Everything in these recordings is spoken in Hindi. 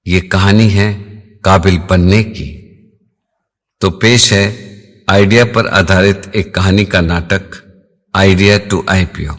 ये कहानी है काबिल बनने की। तो पेश है आइडिया पर आधारित एक कहानी का नाटक आइडिया टू आईपीओ।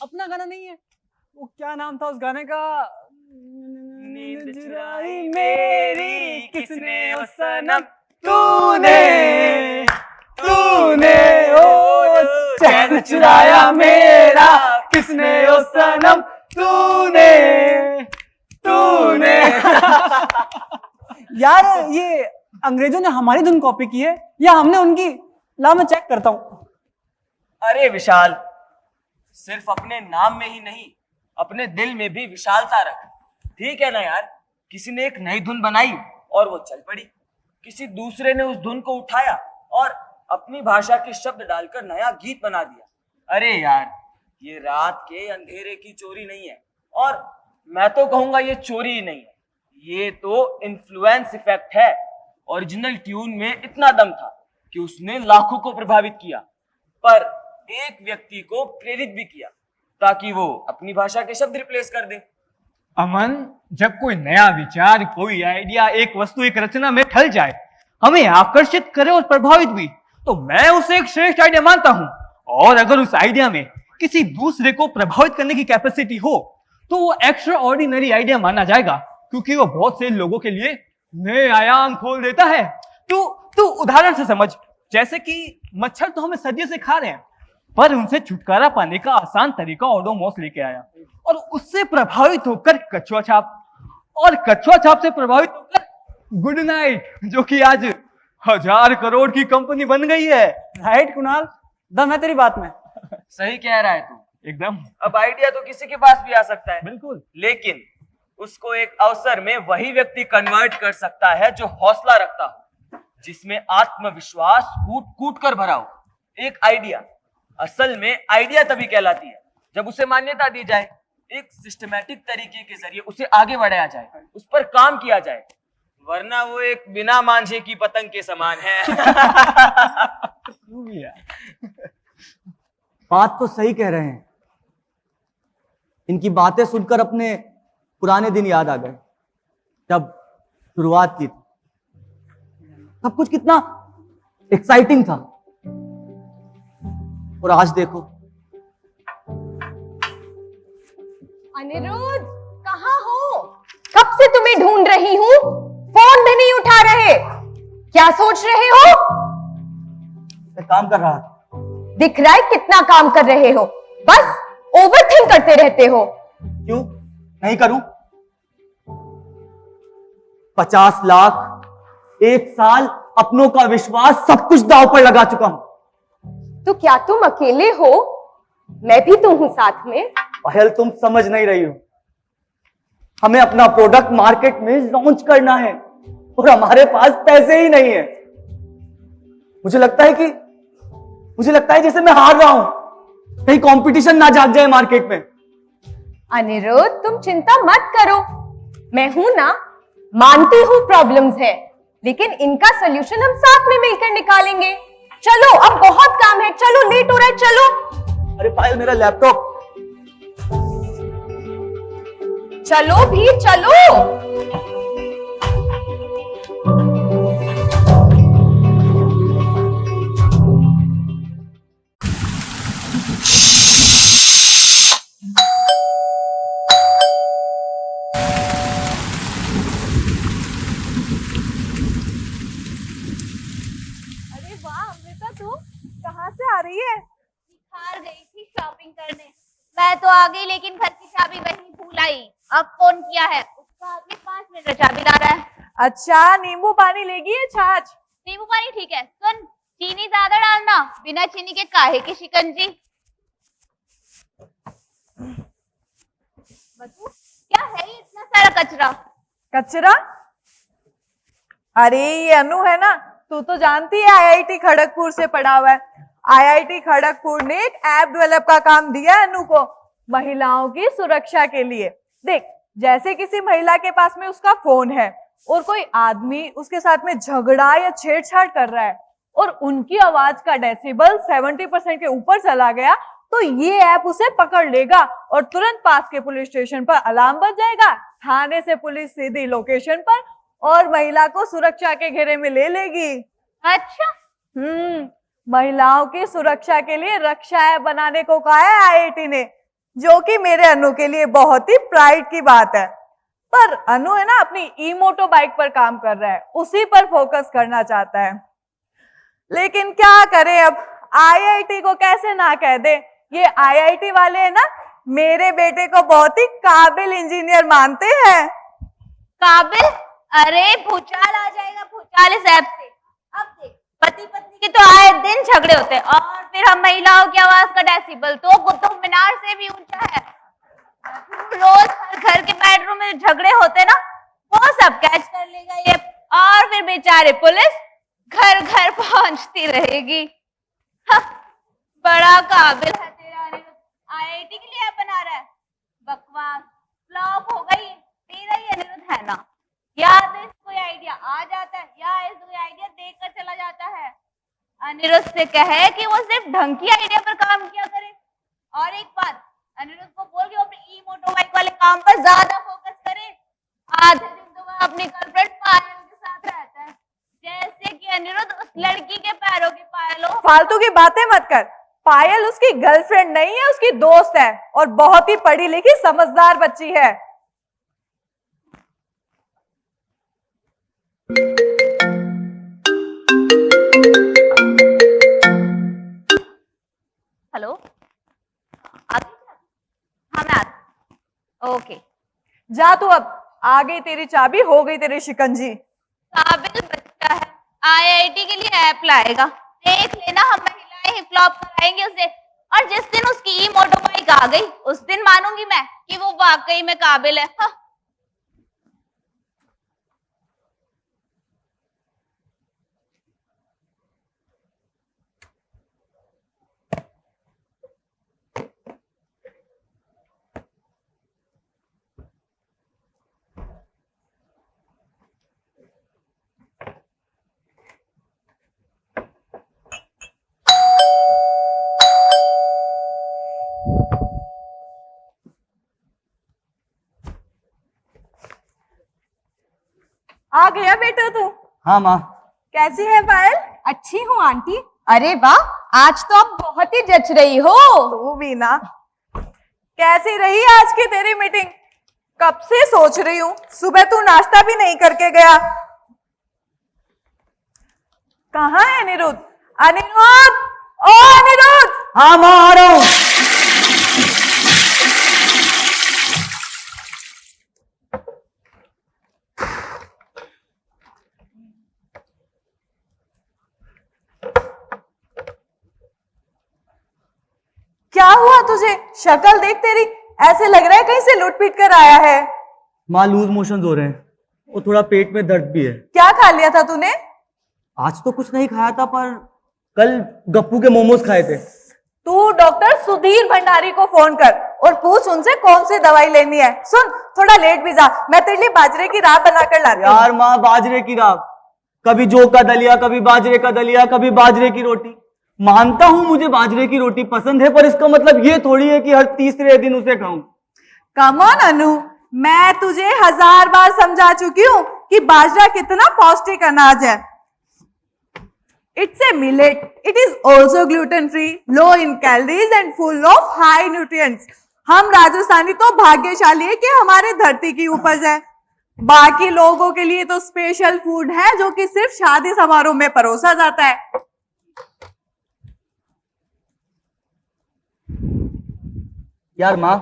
अपना गाना नहीं है वो, क्या नाम था उस गाने का? नींद चुराई मेरी किसने ओ सनम, तूने तूने ओ चैन चुराया मेरा किसने ओ सनम, तूने तूने। यार ये अंग्रेजों ने हमारी धुन कॉपी की है या हमने उनकी? ला मैं चेक करता हूँ। अरे विशाल, सिर्फ अपने नाम में ही नहीं, अपने दिल में भी विशालता रख। ठीक है ना यार, किसी ने एक नई धुन बनाई और वो चल पड़ी, किसी दूसरे ने उस धुन को उठाया और अपनी भाषा के शब्द डालकर नया गीत बना दिया। अरे यार, ये रात के अंधेरे की चोरी नहीं है, और मैं तो कहूंगा ये चोरी ही नहीं है, ये तो इन्फ्लुएंस इफेक्ट है। ओरिजिनल ट्यून में इतना दम था कि उसने लाखों को प्रभावित किया, पर एक व्यक्ति को प्रेरित भी किया ताकि वो अपनी भाषा के शब्द रिप्लेस कर दे। अमन, जब कोई नया विचार, कोई आइडिया एक वस्तु, एक रचना में ढल जाए, हमें आकर्षित करे और प्रभावित भी, तो मैं उसे एक श्रेष्ठ आइडिया मानता हूं। और अगर उस आइडिया में किसी दूसरे को प्रभावित करने की कैपेसिटी हो तो वो एक्स्ट्रा ऑर्डिनरी आइडिया माना जाएगा, क्योंकि वो बहुत से लोगों के लिए नए आयाम खोल देता है। तू उदाहरण से समझ, जैसे कि मच्छर तो हमें सदियों से खा रहे हैं, पर उनसे छुटकारा पाने का आसान तरीका ओडोमॉस लेके आया, और उससे प्रभावित होकर कछुआ छाप, और कछुआ छाप से प्रभावित होकर गुड नाइट, जो कि आज 1000 करोड़ की कंपनी बन गई है। राइट कुणाल, दम है तेरी बात में। सही कह रहा है तू, एकदम। अब आइडिया तो किसी के पास भी आ सकता है, बिल्कुल, लेकिन उसको एक अवसर में वही व्यक्ति कन्वर्ट कर सकता है जो हौसला रखता हो, जिसमें आत्मविश्वास कूट कूट कर भरा हो। एक आइडिया असल में आइडिया तभी कहलाती है जब उसे मान्यता दी जाए, एक सिस्टमैटिक तरीके के जरिए उसे आगे बढ़ाया जाए, उस पर काम किया जाए, वरना वो एक बिना मांझे की पतंग के समान है। बात तो सही कह रहे हैं। इनकी बातें सुनकर अपने पुराने दिन याद आ गए, जब शुरुआत की थी। सब कुछ कितना एक्साइटिंग था, और आज देखो। अनिरुद्ध, कहाँ हो? कब से तुम्हें ढूंढ रही हूँ, फोन भी नहीं उठा रहे। क्या सोच रहे हो? मैं काम कर रहा था। दिख रहा है कितना काम कर रहे हो, बस ओवरथिंक करते रहते हो। क्यों नहीं करूं? 50 लाख, 1 साल, अपनों का विश्वास, सब कुछ दांव पर लगा चुका हूं। तो क्या तुम अकेले हो? मैं भी तो हूं साथ में। पहल, तुम समझ नहीं रही हो। हमें अपना प्रोडक्ट मार्केट में लॉन्च करना है, और हमारे पास पैसे ही नहीं है। मुझे लगता है जैसे मैं हार रहा हूं, कहीं कंपटीशन ना जाग जाए मार्केट में। अनिरुद्ध, तुम चिंता मत करो, मैं हूं ना। मानती हूं प्रॉब्लम्स है, लेकिन इनका सॉल्यूशन हम साथ में मिलकर निकालेंगे। चलो, अब बहुत काम है, चलो, लेट हो रहा है, चलो। अरे पायल, मेरा लैपटॉप। चलो भी, चलो। अरे वाह अमृता, तू कहाँ से आ रही है? बाहर गई थी शॉपिंग करने। मैं तो आ गई, लेकिन घर की चाबी वहीं भूल आई। अब फोन किया है, उसका आदमी 5 मिनट में चाबी ला रहा है। अच्छा, नींबू पानी लेगी या छाछ? नींबू पानी ठीक है। सुन, चीनी ज्यादा डालना ना, बिना चीनी के काहे की शिकंजी। बतू, क्या है ये इतना सारा कचरा? कचरा? अरे ये अनु है ना, तू तो जानती है आईआईटी खड़गपुर से पढ़ा हुआ है। आईआईटी खड़गपुर ने एक ऐप डेवलप का काम दिया है अनु को, महिलाओं की सुरक्षा के लिए। देख, जैसे किसी महिला के पास में उसका फोन है और कोई आदमी उसके साथ में झगड़ा या छेड़छाड़ कर रहा है और उनकी आवाज का डेसिबल 70% के ऊपर चला गया, तो ये ऐप उसे पकड़ लेगा और तुरंत पास के पुलिस स्टेशन पर अलार्म बज जाएगा। थाने से पुलिस सीधी लोकेशन पर और महिला को सुरक्षा के घेरे में ले लेगी। अच्छा, महिलाओं की सुरक्षा के लिए रक्षा ऐप बनाने को कहा है आईआईटी ने, जो कि मेरे अनु के लिए बहुत ही प्राइड की बात है। पर अनु है ना, अपनी ई मोटो बाइक पर काम कर रहा है, उसी पर फोकस करना चाहता है। लेकिन क्या करें अब, आईआईटी को कैसे ना कह दे। ये आईआईटी वाले है ना, मेरे बेटे को बहुत ही काबिल इंजीनियर मानते हैं। काबिल? अरे भूचाल आ जाएगा, भूचाल इस ऐप से। अब देख, पति पत्नी के तो आए दिन झगड़े होते हैं और फिर हम महिलाओं की आवाज का डेसिबल तो कुतुब मीनार से भी ऊंचा है। रोज हर घर के बेडरूम में झगड़े होते ना, वो सब कैच कर लेगा ये, और फिर बेचारे पुलिस घर घर पहुंचती रहेगी। हाँ, बड़ा काबिल है तेरा अनिरुद्ध, आईआईटी के लिए ऐप बना रहा है। बकवास, फ्लॉप हो गई। तेरा ही अनिरुद्ध है ना, या तो इसको आइडिया आ जाता है या इसको आइडिया देखकर चला जाता है। अनिरुद्ध से कहे कि वो सिर्फ ढंग की आइडिया पर काम किया करे। और एक बात, अनिरुद्ध को बोल के वो अपने ई मोटो बाइक वाले काम पर ज्यादा फोकस करे। आधे दिन तो वह अपनी गर्लफ्रेंड पायल के साथ रहता है, जैसे कि अनिरुद्ध उस लड़की के पैरों की पायल हो। फालतू की बातें मत कर। पायल उसकी गर्लफ्रेंड नहीं है, उसकी दोस्त है और बहुत ही पढ़ी लिखी समझदार बच्ची है। हेलो, हाँ मैं आती। ओके, जा तू, अब आ गई तेरी चाबी, हो गई तेरी शिकंजी। काबिल बच्चा है, आईआईटी के लिए ऐप लाएगा। देख लेना, हम महिलाएं ही फ्लॉप कराएंगे उसे। और जिस दिन उसकी ई मोटो बाइक आ गई, उस दिन मानूंगी मैं कि वो वाकई में काबिल है। हाँ। आ गया बेटा तू? हाँ माँ। कैसी है पायल? अच्छी हूँ आंटी। अरे वाह, आज तो आप बहुत ही जच रही हो। तू भी ना। कैसी रही आज की तेरी मीटिंग? कब से सोच रही हूँ, सुबह तू नाश्ता भी नहीं करके गया। कहाँ है अनिरुद्ध? अनिरुद्ध, ओ अनिरुद्ध! हाँ माँ, आ रहा हूँ। क्या हुआ तुझे? शक्ल देख तेरी, ऐसे लग रहा है कहीं से लूट पीट कर आया है। माँ, लूज मोशंस हो रहे हैं और थोड़ा पेट में दर्द भी है। क्या खा लिया था तूने? आज तो कुछ नहीं खाया था, पर कल गप्पू के मोमोज खाए थे। तू डॉक्टर सुधीर भंडारी को फोन कर और पूछ उनसे कौन सी दवाई लेनी है। सुन, थोड़ा लेट भी जा, मैं तेरे लिए बाजरे की राब बनाकर लाती हूँ। यार माँ, बाजरे की राब, कभी जौ का दलिया, कभी बाजरे का दलिया, कभी बाजरे की रोटी। मानता हूं मुझे बाजरे की रोटी पसंद है, पर इसका मतलब ये थोड़ी है कि हर तीसरे दिन उसे खाऊं। कम ऑन अनु, मैं तुझे 1000 बार समझा चुकी हूँ कि बाजरा कितना पौष्टिक अनाज है। It's a millet. It is also gluten free, low in calories and full of high nutrients. हम राजस्थानी तो भाग्यशाली है कि हमारे धरती की उपज है। बाकी लोगों के लिए तो स्पेशल फूड है जो कि सिर्फ शादी समारोह में परोसा जाता है। यार माँ,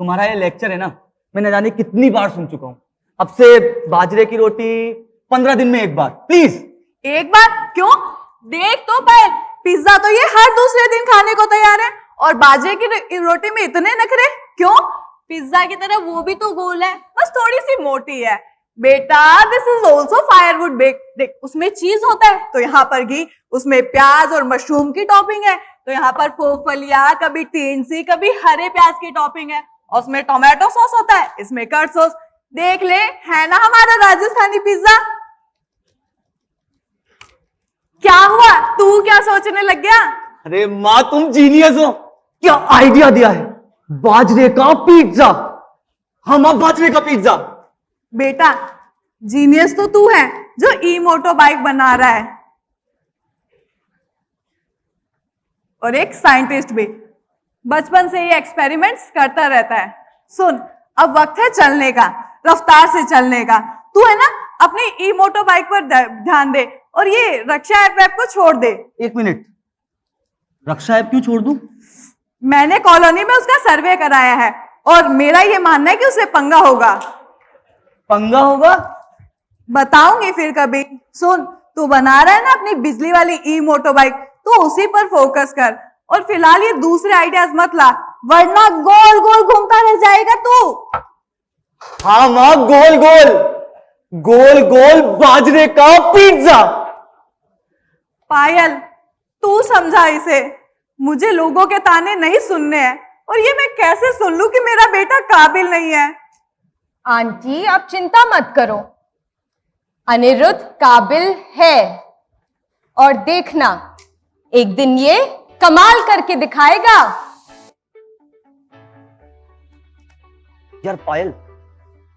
तुम्हारा ये लेक्चर है ना, मैंने जाने कितनी बार सुन चुका हूं। अब से बाजरे की रोटी 15 दिन में एक बार, प्लीज। एक बार क्यों? देख तो पायल, पिज्जा तो ये हर दूसरे दिन खाने को तैयार है, और बाजरे की रोटी में इतने नखरे क्यों? पिज्जा की तरह वो भी तो गोल है, बस थोड़ी सी मोटी है। बेटा this is also firewood bake. देख उसमें चीज होता है तो यहाँ पर घी, उसमें प्याज और मशरूम की टॉपिंग है तो यहाँ पर फोफलिया, कभी टीनसी, कभी हरे प्याज की टॉपिंग है, और उसमें टोमेटो सॉस होता है, इसमें कर्ड सॉस। देख ले, है ना हमारा राजस्थानी पिज्जा। क्या हुआ, तू क्या सोचने लग गया? अरे माँ तुम जीनियस हो, क्या आइडिया दिया है, बाजरे का पिज्जा। हाँ माँ, बाजरे का पिज्जा। बेटा जीनियस तो तू है जो ई मोटो बाइक बना रहा है, और एक साइंटिस्ट भी, बचपन से ये एक्सपेरिमेंट्स करता रहता है। सुन, अब वक्त है चलने का, रफ्तार से चलने का। तू है ना अपनी ई मोटो बाइक पर ध्यान दे, और ये रक्षा ऐप को छोड़ दे। एक मिनट, रक्षा ऐप क्यों छोड़ दूं? मैंने कॉलोनी में उसका सर्वे कराया है, और मेरा ये मानना है कि उसे पंगा होगा। पंगा होगा? बताऊंगी फिर कभी। सुन, तू बना रहा है ना अपनी बिजली वाली ई मोटो बाइक, तो उसी पर फोकस कर, और फिलहाल ये दूसरे आइडियाज मत ला, वरना गोल गोल घूमता रह जाएगा तू। हाँ माँ, गोल गोल गोल गोल बाजरे का पिज्जा। पायल तू समझा इसे, मुझे लोगों के ताने नहीं सुनने हैं, और ये मैं कैसे सुन लूं कि मेरा बेटा काबिल नहीं है। आंटी आप चिंता मत करो, अनिरुद्ध काबिल है, और देखना एक दिन ये कमाल करके दिखाएगा। यार पायल,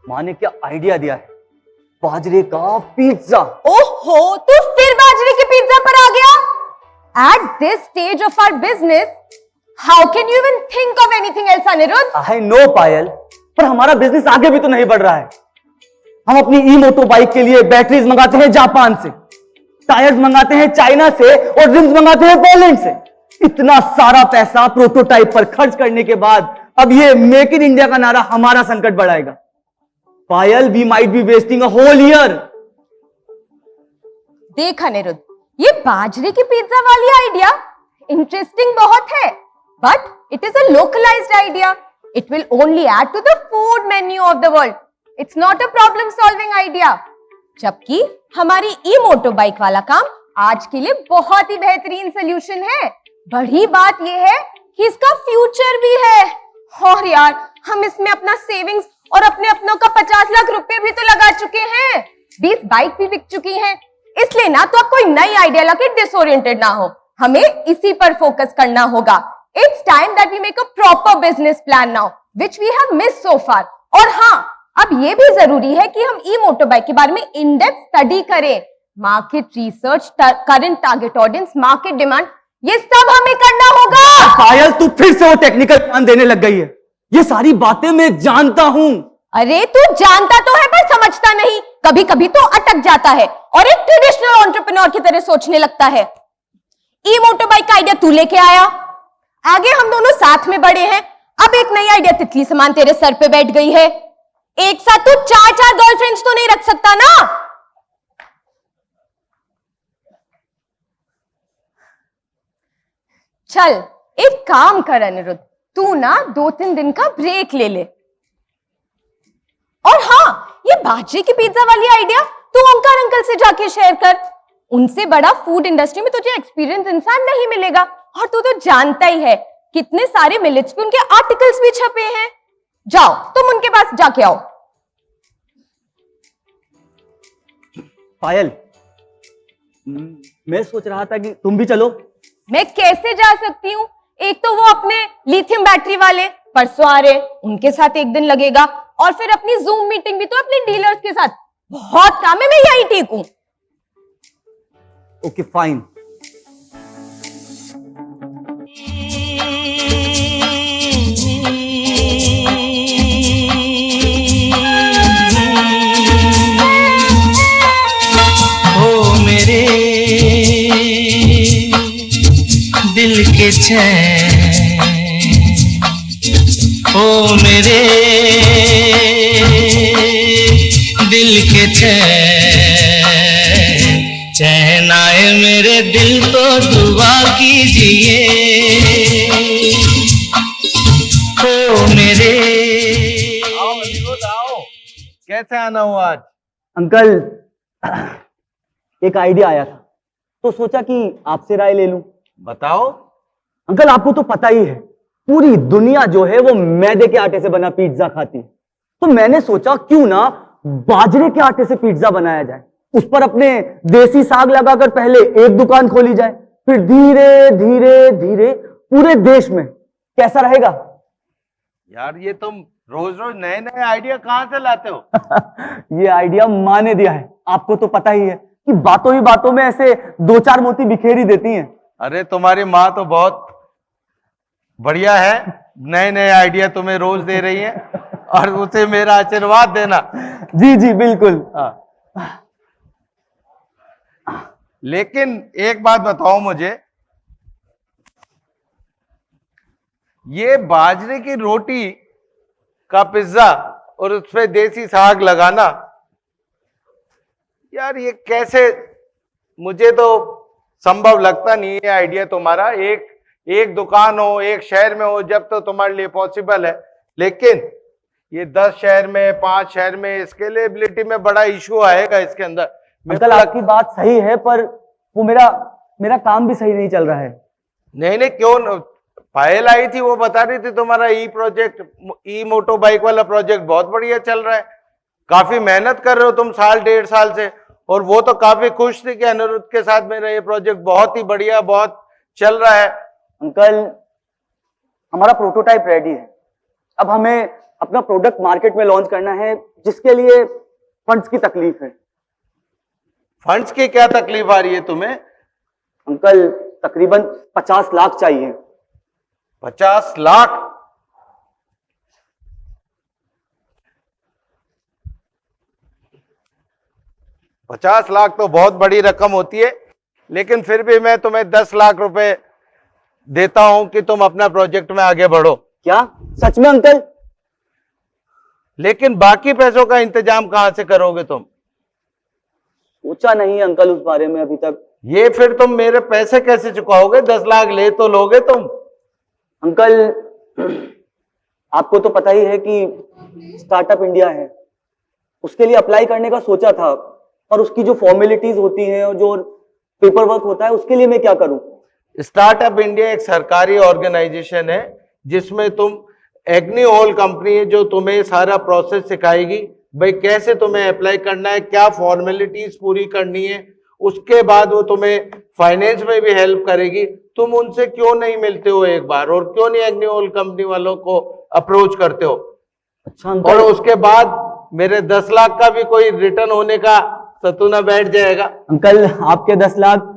माँ ने क्या आइडिया दिया है, बाजरे का पिज्जा। ओहो, तू फिर बाजरे के पिज्जा पर आ गया? At this stage of our business, how can you even think of anything else, Anirudh? I know पायल, पर हमारा बिजनेस आगे भी तो नहीं बढ़ रहा है। हम अपनी ई मोटो बाइक के लिए बैटरीज मंगाते हैं जापान से, टायर्स मंगाते हैं चाइना से, और रिम्स मंगाते हैं पोलैंड से। इतना सारा पैसा प्रोटोटाइप पर खर्च करने के बाद अब ये मेक इन इंडिया का नारा हमारा संकट बढ़ाएगा। Payal, we might be wasting a whole year. देख अनिरुद्ध, ये बाजरे की पिज्जा वाली आइडिया इंटरेस्टिंग बहुत है, but it is a localized idea. It will only add to the food menu of the world. It's not a problem solving idea. जबकि हमारी ई मोटो बाइक वाला काम आज के लिए बहुत ही बेहतरीन सोल्यूशन है। बड़ी बात यह है कि इसका फ्यूचर भी है। और यार, हम इसमें अपना सेविंग्स और अपने अपनों का 50 लाख रुपए भी तो लगा चुके हैं, 20 बाइक भी बिक चुकी हैं। इसलिए ना तो आप कोई नई आइडिया लगे डिसओरिएंटेड ना हो, हमें इसी पर फोकस करना होगा। It's time that we make a proper business plan now, which we have missed so far. और हाँ, अब ये भी जरूरी है कि हम ई मोटो बाइक के बारे में इन डेप्थ स्टडी करें। Market research, current target audience, market demand, ये सब हमें करना होगा। पायल, तू फिर से वो टेक्निकल ज्ञान देने लग गई है। ये सारी बातें मैं जानता हूं। अरे तू जानता तो है पर समझता नहीं, कभी कभी तो अटक जाता है और एक ट्रेडिशनल एंटरप्रेन्योर की तरह सोचने लगता है। ई मोटो बाइक का आइडिया तू लेके आया, आगे हम दोनों साथ में बढ़े हैं। अब एक नई आइडिया तितली समान तेरे सर पे बैठ गई है। एक साथ तू 4 गर्लफ्रेंड्स तो नहीं रख सकता ना। चल एक काम कर अनिरुद्ध, तू ना 2-3 दिन का ब्रेक ले ले। और हाँ, ये बाजरे की पिज्जा वाली आइडिया तू ओंकार अंकल से जाके शेयर कर। उनसे बड़ा फूड इंडस्ट्री में तुझे एक्सपीरियंस इंसान नहीं मिलेगा, और तू तो जानता ही है कितने सारे मिलेट्स पे उनके आर्टिकल्स भी छपे हैं। जाओ तुम उनके पास जाके आओ। पायल, मैं सोच रहा था कि तुम भी चलो। मैं कैसे जा सकती हूँ? एक तो वो अपने लिथियम बैटरी वाले परसों आ रहे, उनके साथ एक दिन लगेगा, और फिर अपनी जूम मीटिंग भी तो अपने डीलर्स के साथ। बहुत काम है, मैं यही ठीक हूँ। Okay fine. ओ मेरे दिल के चैन, ओ मेरे दिल के चैन, चैन आए मेरे दिल को दुआ कीजिए ओ मेरे। आओ अनिरुद्ध आओ, कैसे आना हुआ आज? अंकल, एक आइडिया आया था तो सोचा कि आपसे राय ले लूं। बताओ। अंकल, आपको तो पता ही है पूरी दुनिया जो है वो मैदे के आटे से बना पिज्जा खाती है, तो मैंने सोचा क्यों ना बाजरे के आटे से पिज्जा बनाया जाए। उस पर अपने देसी साग लगाकर पहले एक दुकान खोली जाए, फिर धीरे धीरे धीरे पूरे देश में। कैसा रहेगा? यार ये तुम रोज रोज नए नए आइडिया कहाँ से लाते हो? ये आइडिया माँ ने दिया है। आपको तो पता ही है कि बातों ही बातों में ऐसे दो चार मोती बिखेर ही देती हैं। अरे तुम्हारी माँ तो बहुत बढ़िया है, नए नए आइडिया तुम्हें रोज दे रही है और उसे मेरा आशीर्वाद देना। जी जी बिल्कुल। लेकिन एक बात बताओ मुझे, ये बाजरे की रोटी का पिज्जा और उस पे देसी साग लगाना, यार ये कैसे, मुझे तो संभव लगता नहीं है आइडिया तुम्हारा। एक दुकान हो, एक शहर में हो जब तो तुम्हारे लिए पॉसिबल है, लेकिन ये 10 शहर में 5 शहर में स्केलेबिलिटी में बड़ा इशू आएगा इसके अंदर। अंकल, आपकी बात सही है, पर वो मेरा काम भी सही नहीं चल रहा है। नहीं क्यों, पायल आई थी वो बता रही थी तुम्हारा ई मोटो बाइक वाला प्रोजेक्ट बहुत बढ़िया चल रहा है, काफी मेहनत कर रहे हो तुम 1.5 साल से, और वो तो काफी खुश थी कि अनिरुद्ध के साथ मेरा ये प्रोजेक्ट बहुत ही बढ़िया बहुत चल रहा है। अंकल, हमारा प्रोटोटाइप रेडी है, अब हमें अपना प्रोडक्ट मार्केट में लॉन्च करना है, जिसके लिए फंड्स की तकलीफ है। फंड्स की क्या तकलीफ आ रही है तुम्हें? अंकल, तकरीबन 50 लाख चाहिए। 50 लाख? $50 तो बहुत बड़ी रकम होती है, लेकिन फिर भी मैं तुम्हें 10 लाख रुपए देता हूं कि तुम अपना प्रोजेक्ट में आगे बढ़ो। क्या सच में अंकल? लेकिन बाकी पैसों का इंतजाम कहां से करोगे तुम? सोचा नहीं अंकल उस बारे में अभी तक। ये फिर तुम मेरे पैसे कैसे चुकाओगे? 10 लाख ले तो लोगे तुम। अंकल, आपको तो पता ही है कि स्टार्टअप इंडिया है, उसके लिए अप्लाई करने का सोचा था, और उसकी जो फॉर्मेलिटीज होती हैं और जो पेपर वर्क होता है उसके लिए मैं क्या करूं? स्टार्टअप इंडिया एक सरकारी ऑर्गेनाइजेशन है जिसमें तुम एग्नी होल कंपनी है जो तुम्हें सारा प्रोसेस सिखाएगी, भाई कैसे तुम्हें अप्लाई करना है, क्या फॉर्मेलिटीज पूरी करनी है, उसके बाद वो तुम्हें फाइनेंस में भी हेल्प करेगी। तुम उनसे क्यों नहीं मिलते हो एक बार, और क्यों नहीं एग्नी होल कंपनी वालों को अप्रोच करते हो? अच्छा अंकल। और उसके बाद मेरे 10 लाख का भी कोई रिटर्न होने का सतूना बैठ जाएगा। अंकल, आपके 10 लाख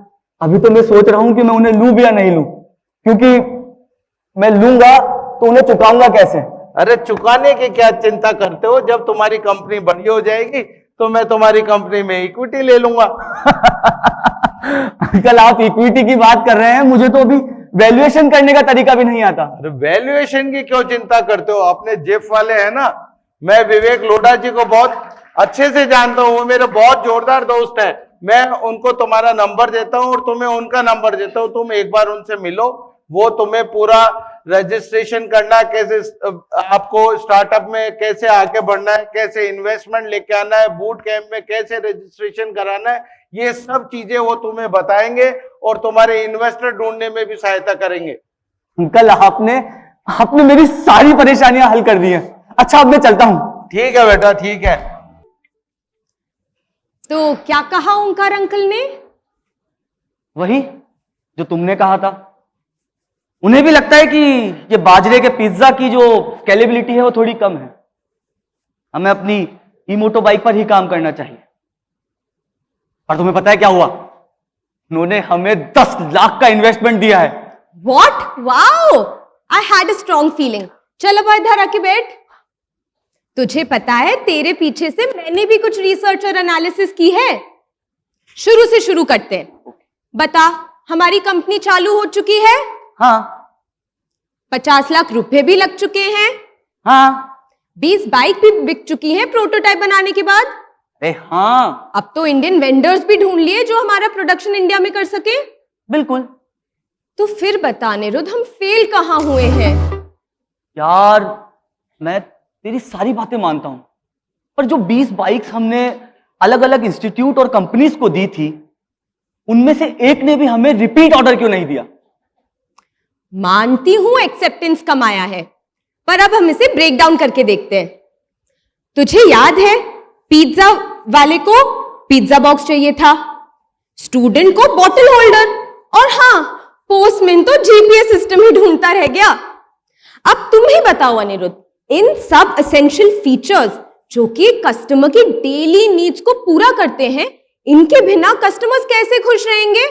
अभी तो मैं सोच रहा हूं कि मैं उन्हें लूं भी या नहीं लूं, क्योंकि मैं लूंगा तो उन्हें चुकाऊंगा कैसे? अरे चुकाने की क्या चिंता करते हो, जब तुम्हारी कंपनी बड़ी हो जाएगी तो मैं तुम्हारी कंपनी में इक्विटी ले लूंगा। अंकल, आप इक्विटी की बात कर रहे हैं, मुझे तो अभी वैल्यूएशन करने का तरीका भी नहीं आता। अरे वैल्यूएशन की क्यों चिंता करते हो? अपने जेफ वाले है ना, मैं विवेक लोढ़ा जी को बहुत अच्छे से जानता हूँ, वो मेरे बहुत जोरदार दोस्त है। मैं उनको तुम्हारा नंबर देता हूँ और तुम्हें उनका नंबर देता हूँ, तुम एक बार उनसे मिलो, वो तुम्हें पूरा रजिस्ट्रेशन करना, कैसे आपको स्टार्टअप में कैसे आगे बढ़ना है, कैसे इन्वेस्टमेंट लेके आना है, बूट कैंप में कैसे रजिस्ट्रेशन कराना है, ये सब चीजें वो तुम्हें बताएंगे और तुम्हारे इन्वेस्टर ढूंढने में भी सहायता करेंगे। अंकल, आपने मेरी सारी परेशानियां हल कर दी हैं। अच्छा, अब मैं चलता हूं। ठीक है बेटा, ठीक है। तो क्या कहा ओंकार अंकल ने? वही जो तुमने कहा था। उन्हें भी लगता है कि ये बाजरे के पिज्जा की जो स्केलेबिलिटी है वो थोड़ी कम है, हमें अपनी ई मोटो बाइक पर ही काम करना चाहिए। और तुम्हें पता है क्या हुआ? उन्होंने हमें 10 लाख का इन्वेस्टमेंट दिया है। What? Wow! I had a strong feeling. चल अब इधर आके बैठ। तुझे पता है तेरे पीछे से मैंने भी कुछ रिसर्च और एनालिसिस की है। शुरू से शुरू करते हैं। बता, हमारी कंपनी चालू हो चुकी है? हाँ। 50 लाख रुपए भी लग चुके हैं। हाँ। 20 बाइक भी बिक चुकी हैं प्रोटोटाइप बनाने के बाद। अरे हाँ, अब तो इंडियन वेंडर्स भी ढूंढ लिए जो हमारा प्रोडक्शन इंडिया में कर सके। बिल्कुल। तो फिर बता अनिरुद्ध, हम फेल कहाँ हुए हैं? यार मैं तेरी सारी बातें मानता हूं, पर जो 20 बाइक्स हमने अलग अलग इंस्टीट्यूट और कंपनीज को दी थी, उनमें से एक ने भी हमें रिपीट ऑर्डर क्यों नहीं दिया? मानती हूं एक्सेप्टेंस कमाया है, पर अब हम इसे ब्रेक डाउन करके देखते हैं। तुझे याद है पिज्जा वाले को पिज्जा बॉक्स चाहिए था, स्टूडेंट को बॉटल होल्डर, और हाँ, पोस्टमैन तो जीपीएस सिस्टम ही ढूंढता रह गया। अब तुम ही बताओ अनिरुद्ध, इन सब एसेंशियल फीचर्स जो कि कस्टमर की डेली नीड्स को पूरा करते हैं, इनके बिना कस्टमर्स कैसे खुश रहेंगे?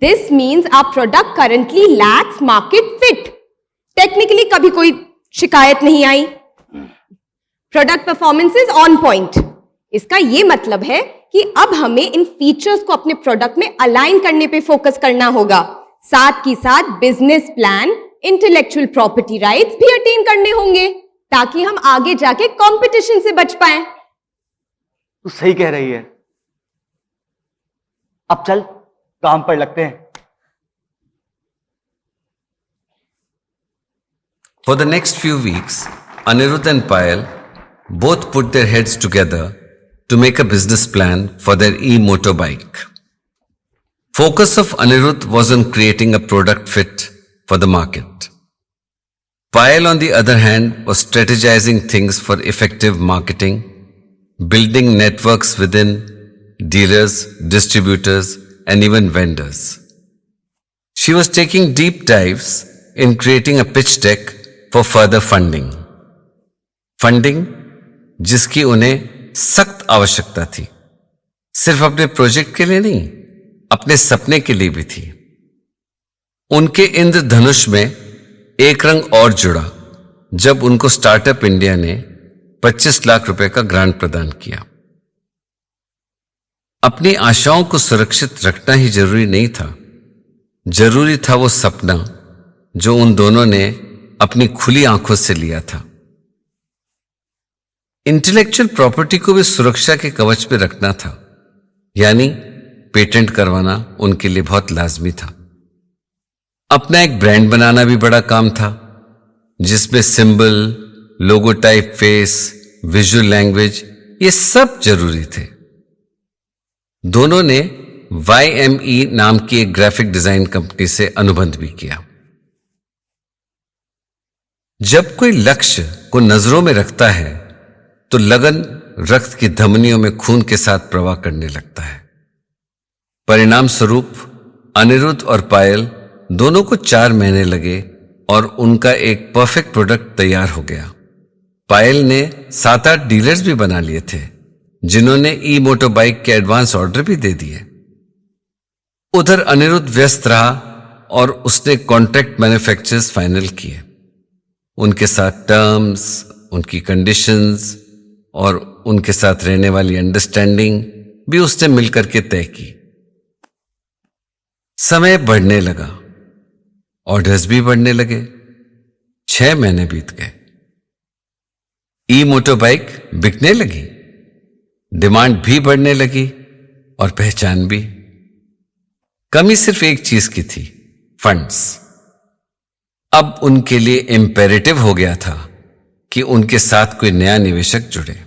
This means our product currently lacks market fit. Technically कभी कोई शिकायत नहीं आई, product performance is on point. इसका यह मतलब है कि अब हमें इन फीचर्स को अपने प्रोडक्ट में अलाइन करने पे फोकस करना होगा, साथ ही साथ business plan, intellectual property rights भी अटेन करने होंगे, ताकि हम आगे जाके कंपटीशन से बच पाएं। तू सही कह रही है। अब चल काम पर लगते हैं। For the next few weeks, Anirudh and Payal both put their heads together to make a business plan for their e-motorbike. Focus of Anirudh was on creating a product fit for the market. Payal, on the other hand, was strategizing things for effective marketing, building networks within dealers, distributors, and even vendors. She was taking deep dives in creating a pitch deck for further funding. Funding जिसकी उन्हें सख्त आवश्यकता थी, सिर्फ अपने प्रोजेक्ट के लिए नहीं, अपने सपने के लिए भी थी। उनके इंद्रधनुष में एक रंग और जुड़ा जब उनको स्टार्टअप इंडिया ने 25 लाख रुपए का ग्रांट प्रदान किया। अपनी आशाओं को सुरक्षित रखना ही जरूरी नहीं था, जरूरी था वो सपना जो उन दोनों ने अपनी खुली आंखों से लिया था। इंटेलेक्चुअल प्रॉपर्टी को भी सुरक्षा के कवच पे रखना था, यानी पेटेंट करवाना उनके लिए बहुत लाजमी था। अपना एक ब्रांड बनाना भी बड़ा काम था, जिसमें सिंबल, लोगो टाइप फेस, विजुअल लैंग्वेज, ये सब जरूरी थे। दोनों ने YME नाम की एक ग्राफिक डिजाइन कंपनी से अनुबंध भी किया। जब कोई लक्ष्य को नजरों में रखता है तो लगन रक्त की धमनियों में खून के साथ प्रवाह करने लगता है। परिणाम स्वरूप अनिरुद्ध और पायल दोनों को 4 महीने लगे और उनका एक परफेक्ट प्रोडक्ट तैयार हो गया। पायल ने 7-8 डीलर्स भी बना लिए थे, जिन्होंने ई मोटर बाइक के एडवांस ऑर्डर भी दे दिए। उधर अनिरुद्ध व्यस्त रहा और उसने कॉन्ट्रैक्ट मैन्युफैक्चरर्स फाइनल किए, उनके साथ टर्म्स, उनकी कंडीशंस और उनके साथ रहने वाली अंडरस्टैंडिंग भी उसने मिलकर के तय की। समय बढ़ने लगा, ऑर्डर्स भी बढ़ने लगे। 6 महीने बीत गए, ई मोटर बाइक बिकने लगी, डिमांड भी बढ़ने लगी और पहचान भी। कमी सिर्फ एक चीज की थी, फंड्स। अब उनके लिए इंपेरेटिव हो गया था कि उनके साथ कोई नया निवेशक जुड़े,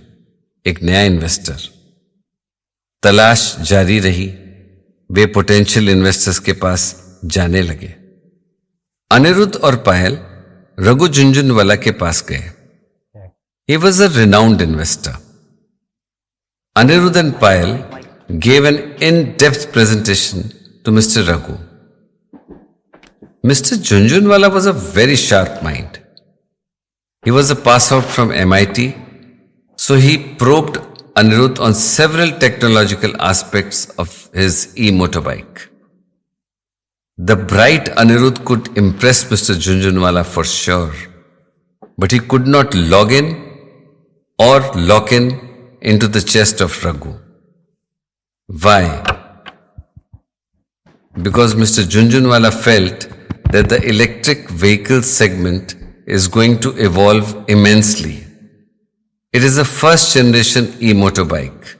एक नया इन्वेस्टर। तलाश जारी रही, वे पोटेंशियल इन्वेस्टर्स के पास जाने लगे। अनिरुद्ध और पायल रघु झुंझुनवाला के पास गए। He was a renowned investor. Anirudh and Payal gave an in-depth presentation to Mr. Raghu. Mr. Junjunwala was a very sharp mind. He was a pass out from MIT, so he probed Anirudh on several technological aspects of his e-motorbike. The bright Anirudh could impress Mr. Junjunwala for sure, but he could not log in or lock in into the chest of Raghu. Why? Because Mr. Junjunwala felt that the electric vehicle segment is going to evolve immensely. It is a first generation e-motorbike.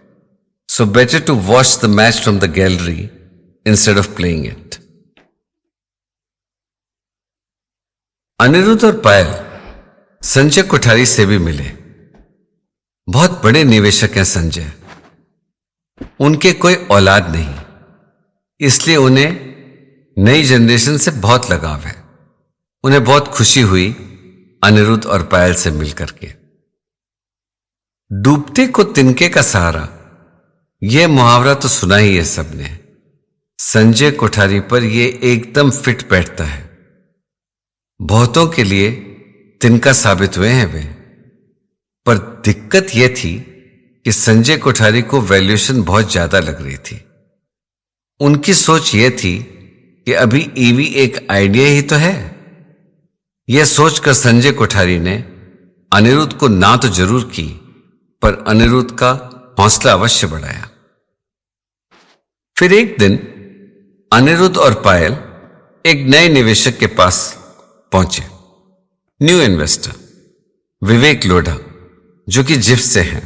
So better to watch the match from the gallery instead of playing it. Anirudh और पायल संजय कोठारी से भी मिले। बहुत बड़े निवेशक हैं संजय। उनके कोई औलाद नहीं, इसलिए उन्हें नई जनरेशन से बहुत लगाव है। उन्हें बहुत खुशी हुई अनिरुद्ध और पायल से मिलकर के। डूबते को तिनके का सहारा, यह मुहावरा तो सुना ही है सबने। संजय कोठारी पर यह एकदम फिट बैठता है। बहुतों के लिए तिनका साबित हुए हैं वे। पर दिक्कत यह थी कि संजय कोठारी को वैल्यूएशन बहुत ज्यादा लग रही थी। उनकी सोच यह थी कि अभी ईवी एक आइडिया ही तो है। यह सोचकर संजय कोठारी ने अनिरुद्ध को ना तो जरूर की, पर अनिरुद्ध का हौसला अवश्य बढ़ाया। फिर एक दिन अनिरुद्ध और पायल एक नए निवेशक के पास पहुंचे। न्यू इन्वेस्टर विवेक लोढ़ा, जो कि जिफ से हैं।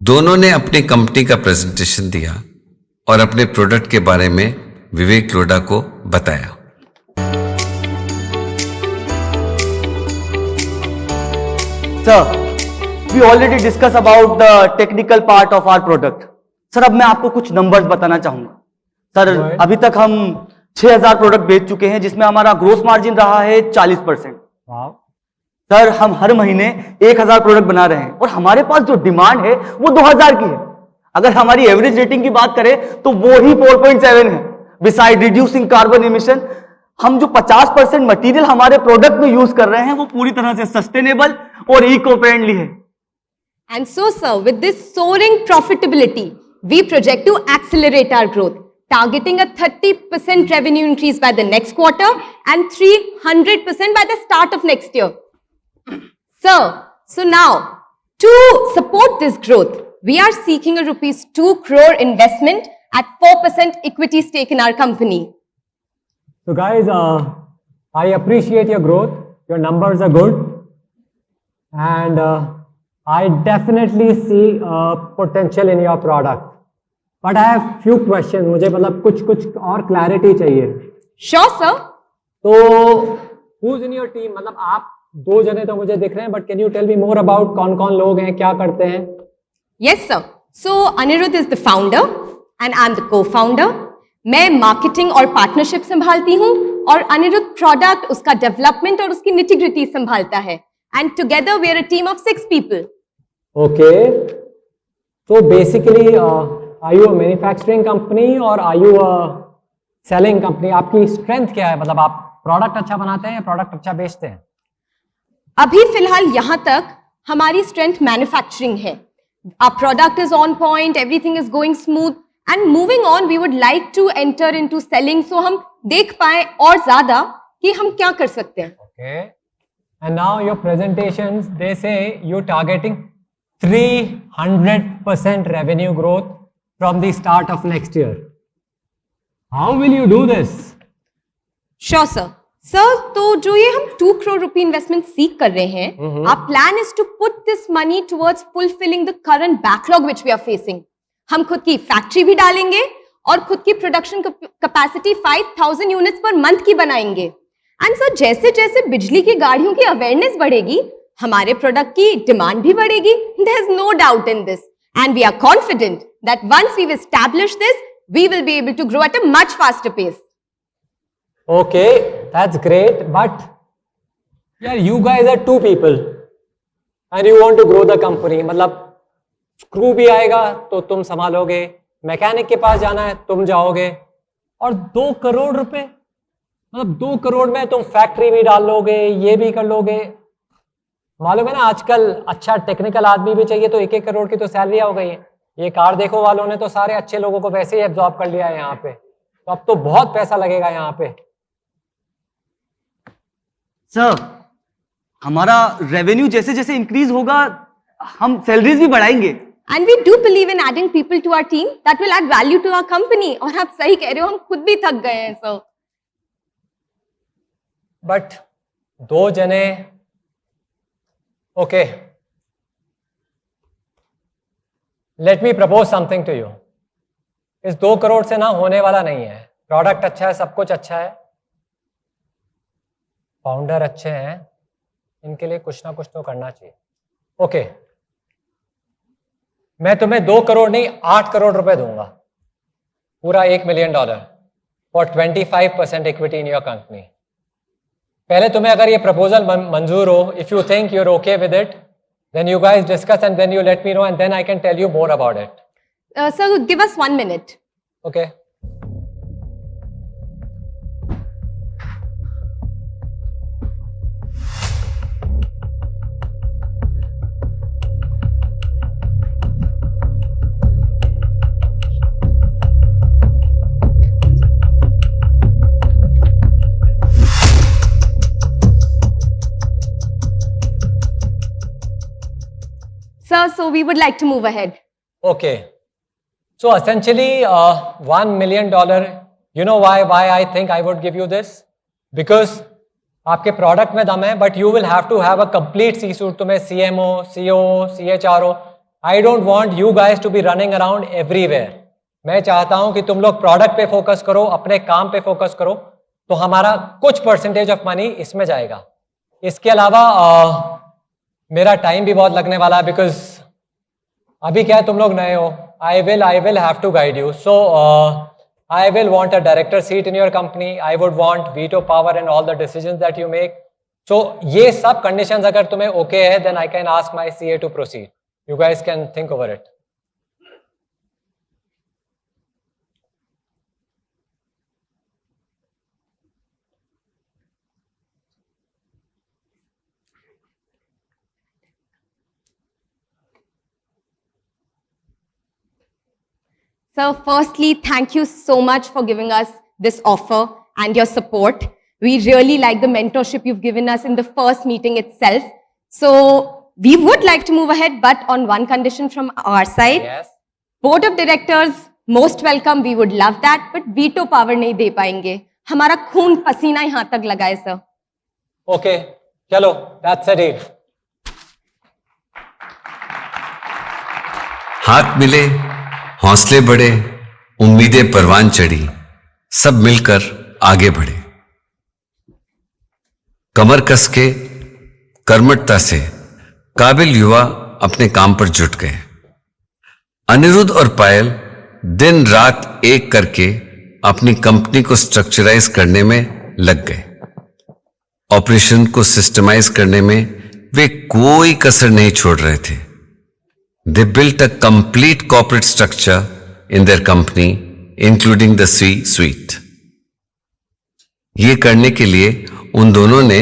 दोनों ने अपनी कंपनी का प्रेजेंटेशन दिया और अपने प्रोडक्ट के बारे में विवेक लोढ़ा को बताया। Sir, we already discussed about the technical part of our product. Sir अब मैं आपको कुछ नंबर्स बताना चाहूंगा। सर अभी तक हम 6000 प्रोडक्ट बेच चुके हैं, जिसमें हमारा ग्रोस मार्जिन रहा है 40%। सर हम हर महीने 1000 प्रोडक्ट बना रहे हैं और हमारे पास जो डिमांड है वो 2000 की है। अगर हमारी एवरेज रेटिंग की बात करें तो वो ही 4.7 है। बिसाइड रिड्यूसिंग कार्बन इमिशन, हम जो 50% मटेरियल हमारे प्रोडक्ट में यूज कर रहे हैं वो पूरी तरह से सस्टेनेबल और इको फ्रेंडली है। And so, sir, with this soaring profitability, we project to accelerate our growth, targeting a 30% revenue increase by the next quarter and 300% by the start of next year. Sir, so now, to support this growth, we are seeking a rupees 2 crore investment at 4% equity stake in our company. So guys, I appreciate your growth. Your numbers are good. And I definitely see potential in your product. But I have few questions. मुझे मतलब कुछ और clarity चाहिए। Sure, sir. तो who's in your team? मतलब आप 2 जने तो मुझे दिख रहे हैं, but can you tell me more about कौन-कौन लोग हैं, क्या करते हैं? Yes, sir. So Anirudh is the founder and I'm the co-founder. मैं मार्केटिंग और पार्टनरशिप संभालती हूँ और अनिरुद्ध प्रोडक्ट, उसका डेवलपमेंट और उसकी निटी-ग्रिटी संभालता है। And together we are a team of 6 people. Okay. So basically, are you a manufacturing company or are you a selling company? आपकी strength क्या है? मतलब आप प्रोडक्ट अच्छा बनाते हैं या प्रोडक्ट अच्छा बेचते हैं? अभी फिलहाल यहाँ तक हमारी स्ट्रेंथ मैन्युफैक्चरिंग है। Our product is on point, everything is going smooth, and moving on, we would like to enter into selling, so हम देख पाए और ज्यादा कि हम क्या कर सकते हैं। Okay. And now your presentations, they say you're targeting 300% revenue growth from the start of next year. How will you do this? Sure, sir. Sir, तो जो ये हम 2 crore rupee investment seek कर रहे हैं, our plan is to put this money towards fulfilling the current backlog which we are facing. हम खुद की फैक्ट्री भी डालेंगे और खुद की production capacity 5000 units per month की बनाएंगे। एंड सर जैसे जैसे बिजली की गाड़ियों की अवेयरनेस बढ़ेगी, हमारे प्रोडक्ट की डिमांड भी बढ़ेगी। There is no doubt in this and we are confident that once we establish this, we will be able to grow at a much faster pace. Okay, that's great, but yeah, you guys are 2 people and you want to grow the company. मतलब स्क्रू भी आएगा तो तुम संभालोगे, मैकेनिक के पास जाना है तुम जाओगे, और 2 करोड़ रुपए, मतलब 2 करोड़ में तुम फैक्ट्री भी डाल लोगे, ये भी कर लोगे। मालूम है ना, आजकल अच्छा टेक्निकल आदमी भी चाहिए तो 1-1 करोड़ की तो सैलरी हो गई है। ये कार देखो वालों ने तो सारे अच्छे लोगों को वैसे ही एब्जॉर्ब कर लिया है यहाँ पे, तो अब तो बहुत पैसा लगेगा यहाँ पे। सर हमारा रेवेन्यू जैसे जैसे इंक्रीज होगा, हम सैलरीज भी बढ़ाएंगे। And we do believe in adding people to our team that will add value to our company. और आप सही कह रहे हो, हम खुद भी थक गए हैं सर। बट 2 जने, okay, let me propose something to you. इस 2 करोड़ से ना होने वाला नहीं है. प्रोडक्ट अच्छा है, सब कुछ अच्छा है, फाउंडर अच्छे हैं, इनके लिए कुछ ना कुछ तो करना चाहिए. ओके, मैं तुम्हें 2 करोड़ नहीं 8 करोड़ रुपए दूंगा, पूरा $1 million for 25% equity in your company. पहले तुम्हें अगर ये प्रपोजल मंजूर हो, if you think you are okay with it, then you guys discuss and then you let me know and then I can tell you more about it. Sir, give us 1 minute. Okay. Sir, so we would like to move ahead. Okay. So essentially, $1 million. You know why I think I would give you this? Because आपके प्रोडक्ट में दम है, but you will have to have a complete C-suite. तुम्हें CMO, COO, CHRO. I don't want you guys to be running around everywhere. मैं चाहता हूं कि तुम लोग प्रोडक्ट पे फोकस करो, अपने काम पे फोकस करो, तो हमारा कुछ परसेंटेज ऑफ मनी इसमें जाएगा. इसके अलावा मेरा टाइम भी बहुत लगने वाला है, बिकॉज अभी क्या है, तुम लोग नए हो. I will have to guide you. So I will want a director seat in your company. I would want veto power in all the decisions that you make. So ये सब कंडीशंस अगर तुम्हें ओके है, then I can ask my CA to proceed. You guys can think over it. Sir, firstly, thank you so much for giving us this offer and your support. We really like the mentorship you've given us in the first meeting itself. So we would like to move ahead, but on one condition from our side. Yes. Board of directors, most welcome. We would love that, but veto power नहीं दे पाएंगे. हमारा खून पसीना यहाँ तक लगा है, sir. Okay, चलो, that's a deal. हाथ मिले, हौसले बढ़े, उम्मीदें परवान चढ़ी, सब मिलकर आगे बढ़े. कमर कस के कर्मठता से काबिल युवा अपने काम पर जुट गए. अनिरुद्ध और पायल दिन रात एक करके अपनी कंपनी को स्ट्रक्चराइज करने में लग गए. ऑपरेशन को सिस्टमाइज करने में वे कोई कसर नहीं छोड़ रहे थे. They built a complete corporate structure in their company, including the C-suite. ये करने के लिए उन दोनों ने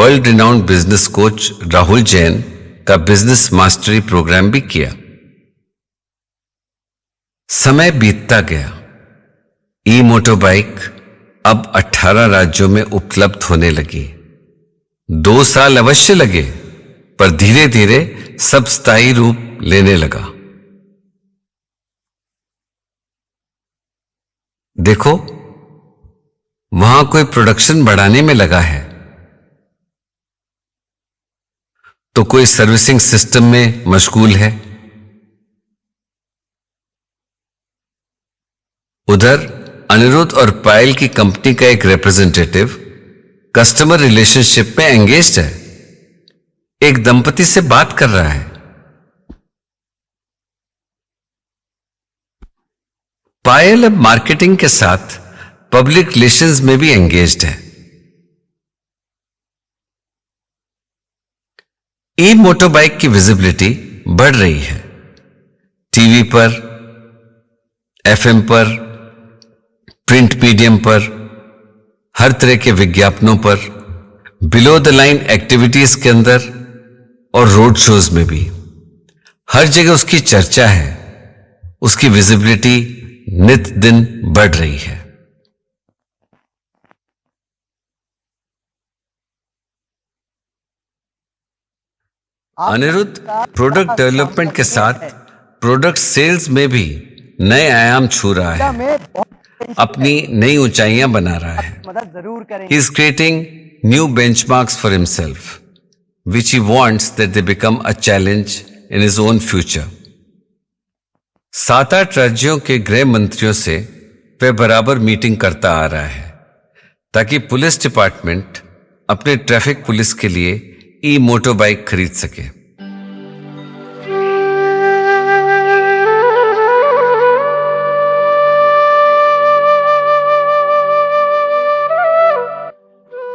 world renowned business coach Rahul Jain का बिजनेस मास्टरी प्रोग्राम भी किया. समय बीतता गया. ई मोटो बाइक अब 18 राज्यों में उपलब्ध होने लगी. 2 साल अवश्य लगे, पर धीरे धीरे सब स्थायी रूप लेने लगा. देखो, वहां कोई प्रोडक्शन बढ़ाने में लगा है, तो कोई सर्विसिंग सिस्टम में मशगूल है. उधर अनिरुद्ध और पायल की कंपनी का एक रिप्रेजेंटेटिव कस्टमर रिलेशनशिप में एंगेज्ड है. एक दंपति से बात कर रहा है. पायल अब मार्केटिंग के साथ पब्लिक रिलेशंस में भी एंगेज्ड है. ई मोटो बाइक की विजिबिलिटी बढ़ रही है. टीवी पर, एफएम पर, प्रिंट मीडियम पर, हर तरह के विज्ञापनों पर, बिलो द लाइन एक्टिविटीज के अंदर और रोड शोज में भी हर जगह उसकी चर्चा है. उसकी विजिबिलिटी नित दिन बढ़ रही है. अनिरुद्ध प्रोडक्ट डेवलपमेंट के साथ प्रोडक्ट सेल्स में भी नए आयाम छू रहा है. अपनी नई ऊंचाइयां बना रहा है. मदद जरूर करेंगे. He is creating new benchmarks for himself, which he wants that they become a challenge in his own future. 7-8 राज्यों के गृह मंत्रियों से वह बराबर मीटिंग करता आ रहा है ताकि पुलिस डिपार्टमेंट अपने ट्रैफिक पुलिस के लिए ई मोटर बाइक खरीद सके।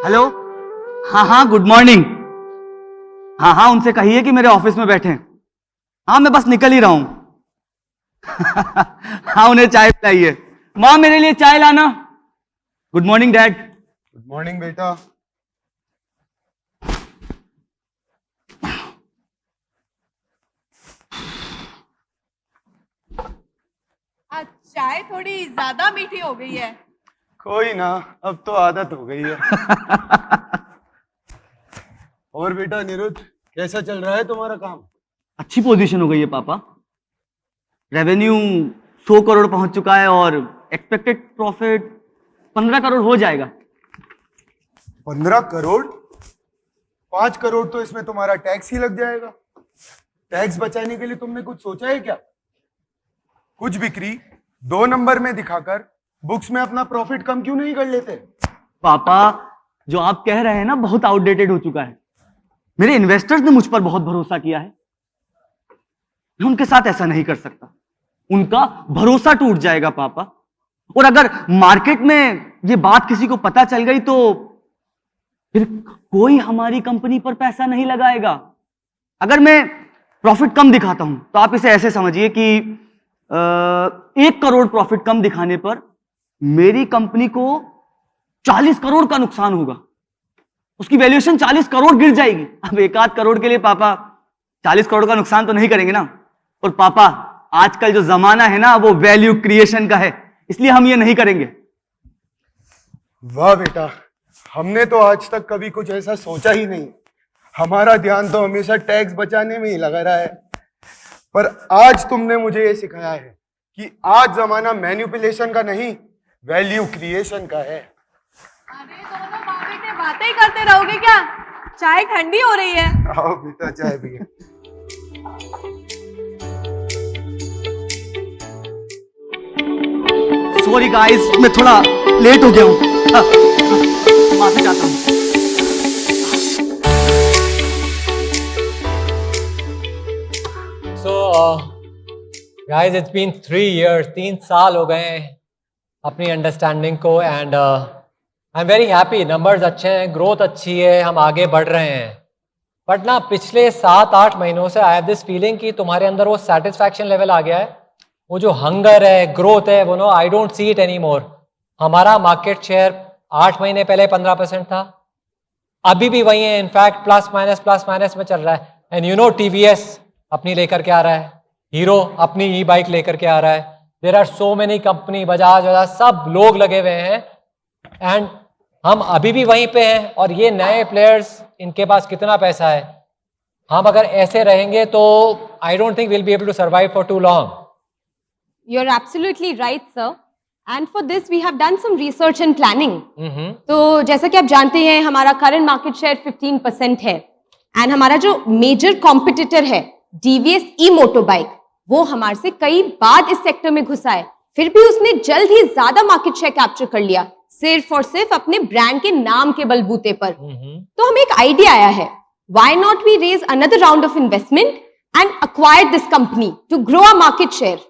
हेलो। हाँ हाँ, गुड मॉर्निंग। हाँ हाँ, उनसे कहिए कि मेरे ऑफिस में बैठे। हाँ, मैं बस निकल ही रहा हूं। हाँ, उन्हें चाय पिलाइए। माँ, मेरे लिए चाय लाना। Good morning dad. Good morning बेटा। आज चाय थोड़ी ज्यादा मीठी हो गई है। कोई ना, अब तो आदत हो गई है। और बेटा अनिरुद्ध, कैसा चल रहा है तुम्हारा काम? अच्छी पोजीशन हो गई है पापा। रेवेन्यू 100 करोड़ पहुंच चुका है और एक्सपेक्टेड प्रॉफिट 15 करोड़ हो जाएगा। 15 करोड़? 5 करोड़ तो इसमें तुम्हारा टैक्स ही लग जाएगा। टैक्स बचाने के लिए तुमने कुछ सोचा है क्या? कुछ बिक्री 2 नंबर में दिखाकर बुक्स में अपना प्रॉफिट कम क्यों नहीं कर लेते? पापा, जो आप कह रहे हैं ना, बहुत आउटडेटेड हो चुका है। मेरे इन्वेस्टर्स ने मुझ पर बहुत भरोसा किया है। मैं उनके साथ ऐसा नहीं कर सकता। उनका भरोसा टूट जाएगा पापा। और अगर मार्केट में ये बात किसी को पता चल गई तो फिर कोई हमारी कंपनी पर पैसा नहीं लगाएगा। अगर मैं प्रॉफिट कम दिखाता हूं तो आप इसे ऐसे समझिए कि 1 करोड़ प्रॉफिट कम दिखाने पर मेरी कंपनी को 40 करोड़ का नुकसान होगा। उसकी वैल्यूएशन 40 करोड़ गिर जाएगी। अब 1-8 करोड़ के लिए पापा 40 करोड़ का नुकसान तो नहीं करेंगे ना। और पापा, आजकल जो जमाना है ना, वो वैल्यू क्रिएशन का है, इसलिए हम ये नहीं करेंगे। वाह बेटा, हमने तो आज तक कभी कुछ ऐसा सोचा ही नहीं। हमारा ध्यान तो हमेशा टैक्स बचाने में ही लगा रहा है। पर आज तुमने मुझे ये सिखाया है कि आज जमाना मैनिपुलेशन का नहीं, वैल्यू क्रिएशन का है। अरे दोनों माँ बेटे बातें ही करते रहोगे क्या? चाय ठंडी हो रही है। आओ बेटा, चाय पिए। सॉरी गाइस, मैं थोड़ा लेट हो गया हूं। माफी चाहता हूं। So, guys, it's been 3 years, 3 साल हो गए हैं अपनी अंडरस्टैंडिंग को and I am very happy. Numbers अच्छे हैं, ग्रोथ अच्छी है, हम आगे बढ़ रहे हैं। बट ना पिछले 7-8 महीनों से आई हैव दिस फीलिंग कि तुम्हारे अंदर वो सेटिस्फैक्शन लेवल आ गया है, वो जो हंगर है, ग्रोथ है, वो no I don't see it any more. हमारा मार्केट शेयर 8 महीने पहले 15% था, अभी भी वही है, इनफैक्ट प्लस माइनस में चल रहा है। एंड यू नो TVS अपनी लेकर के आ रहा है, हीरो अपनी ई बाइक लेकर के आ रहा है, there are so many company, Bajaj सब लोग लगे हुए हैं एंड हम अभी भी वहीं पे हैं। और ये नए प्लेयर्स, इनके पास कितना पैसा है, हम अगर ऐसे रहेंगे तो I don't think will be able to survive for too long. You're absolutely right, sir. And for this, we have done some research and planning. तो जैसा कि आप जानते हैं, हमारा करंट मार्केट शेयर 15% है एंड हमारा जो मेजर कॉम्पिटिटर है DVS ई मोटो बाइक, वो हमारे से कई बार इस सेक्टर में घुसा है, फिर भी उसने जल्द ही ज्यादा मार्केट शेयर कैप्चर कर लिया, सिर्फ और सिर्फ अपने ब्रांड के नाम के बलबूते पर। तो हमें एक आइडिया आया है, why not we raise another round of investment and acquire this company to grow our market share?